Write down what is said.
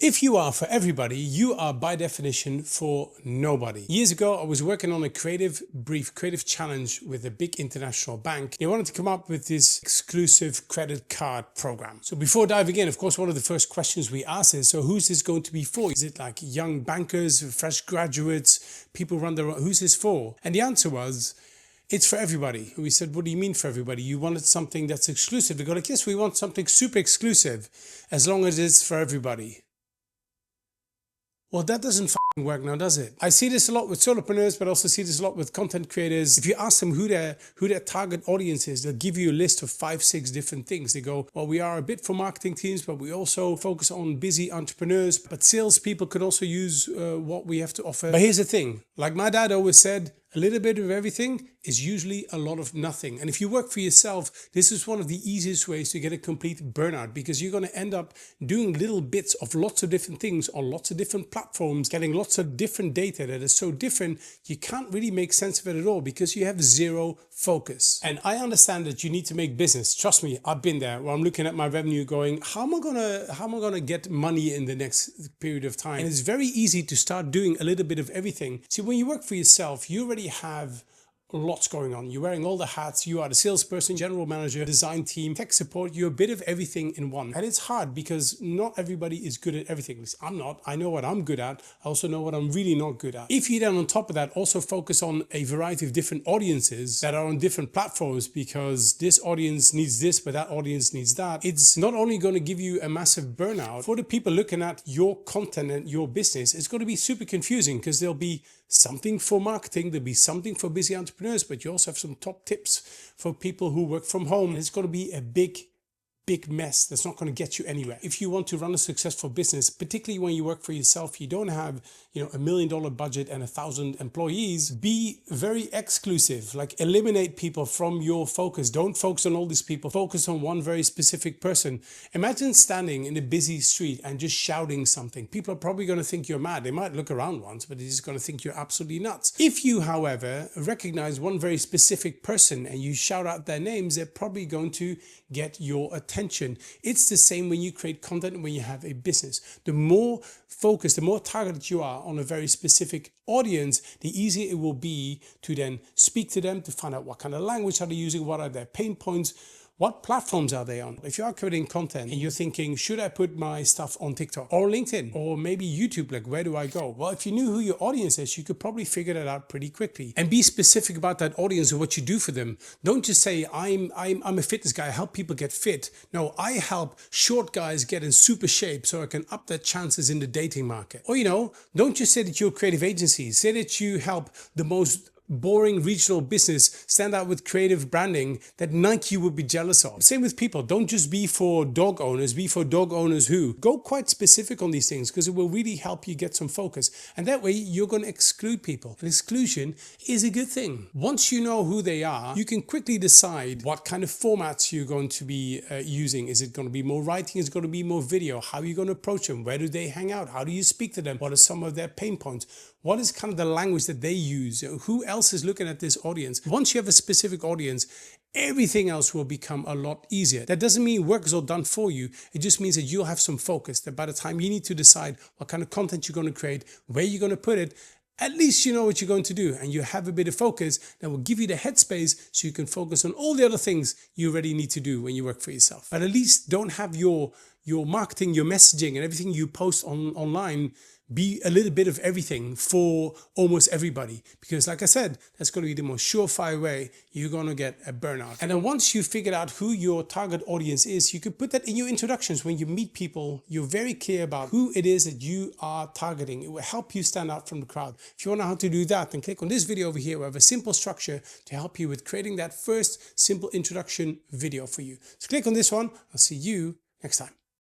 If you are for everybody, you are by definition for nobody. Years ago, I was working on a creative challenge with a big international bank. They wanted to come up with this exclusive credit card program. So before diving in, of course, one of the first questions we asked is, so who's this going to be for? Is it like young bankers, fresh graduates, people run their own, who's this for? And the answer was, it's for everybody. We said, what do you mean for everybody? You wanted something that's exclusive. They go like, yes, we want something super exclusive as long as it's for everybody. Well, that doesn't work now, does it? I see this a lot with solopreneurs, but also see this a lot with content creators. If you ask them who their target audience is, they'll give you a list of 5-6 different things. They go, well, we are a bit for marketing teams, but we also focus on busy entrepreneurs. But salespeople could also use what we have to offer. But here's the thing, like my dad always said, a little bit of everything is usually a lot of nothing. And if you work for yourself, this is one of the easiest ways to get a complete burnout, because you're going to end up doing little bits of lots of different things on lots of different platforms, getting lots of different data that is so different, you can't really make sense of it at all because you have zero focus. And I understand that you need to make business. Trust me, I've been there where I'm looking at my revenue going, how am I gonna get money in the next period of time? And it's very easy to start doing a little bit of everything. See, when you work for yourself, you already have lots going on. You're wearing all the hats. You are the salesperson, general manager, design team, tech support. You're a bit of everything in one. And it's hard because not everybody is good at everything. At least I'm not. I know what I'm good at. I also know what I'm really not good at. If you then on top of that also focus on a variety of different audiences that are on different platforms, because this audience needs this, but that audience needs that, it's not only going to give you a massive burnout for the people looking at your content and your business. It's going to be super confusing because there'll be something for marketing, there'll be something for busy entrepreneurs, but you also have some top tips for people who work from home. It's going to be a big mess that's not going to get you anywhere. If you want to run a successful business, particularly when you work for yourself, you don't have, $1 million budget and 1,000 employees, be very exclusive, like eliminate people from your focus. Don't focus on all these people, focus on one very specific person. Imagine standing in a busy street and just shouting something. People are probably going to think you're mad. They might look around once, but they're just going to think you're absolutely nuts. If you, however, recognize one very specific person and you shout out their names, they're probably going to get your attention. It's the same when you create content, when you have a business. The more focused, the more targeted you are on a very specific audience, the easier it will be to then speak to them, to find out what kind of language are they using, what are their pain points, what platforms are they on? If you are creating content and you're thinking, should I put my stuff on TikTok or LinkedIn or maybe YouTube? Like, where do I go? Well, if you knew who your audience is, you could probably figure that out pretty quickly. And be specific about that audience and what you do for them. Don't just say, I'm a fitness guy, I help people get fit. No, I help short guys get in super shape so I can up their chances in the dating market. Or, don't just say that you're a creative agency. Say that you help the most boring regional business stand out with creative branding that Nike would be jealous of. Same with people. Don't just be for dog owners, be for dog owners who. Go quite specific on these things because it will really help you get some focus. And that way you're going to exclude people. And exclusion is a good thing. Once you know who they are, you can quickly decide what kind of formats you're going to be using. Is it going to be more writing? Is it going to be more video? How are you going to approach them? Where do they hang out? How do you speak to them? What are some of their pain points? What is kind of the language that they use? Who else is looking at this audience? Once you have a specific audience, everything else will become a lot easier. That doesn't mean work is all done for you. It just means that you'll have some focus, that by the time you need to decide what kind of content you're going to create, where you're going to put it, at least you know what you're going to do and you have a bit of focus that will give you the headspace so you can focus on all the other things you already need to do when you work for yourself. But at least don't have your marketing, your messaging and everything you post online be a little bit of everything for almost everybody. Because like I said, that's going to be the most surefire way you're going to get a burnout. And then once you figured out who your target audience is, you could put that in your introductions. When you meet people, you're very clear about who it is that you are targeting. It will help you stand out from the crowd. If you want to know how to do that, then click on this video over here. We have a simple structure to help you with creating that first simple introduction video for you. So click on this one. I'll see you next time.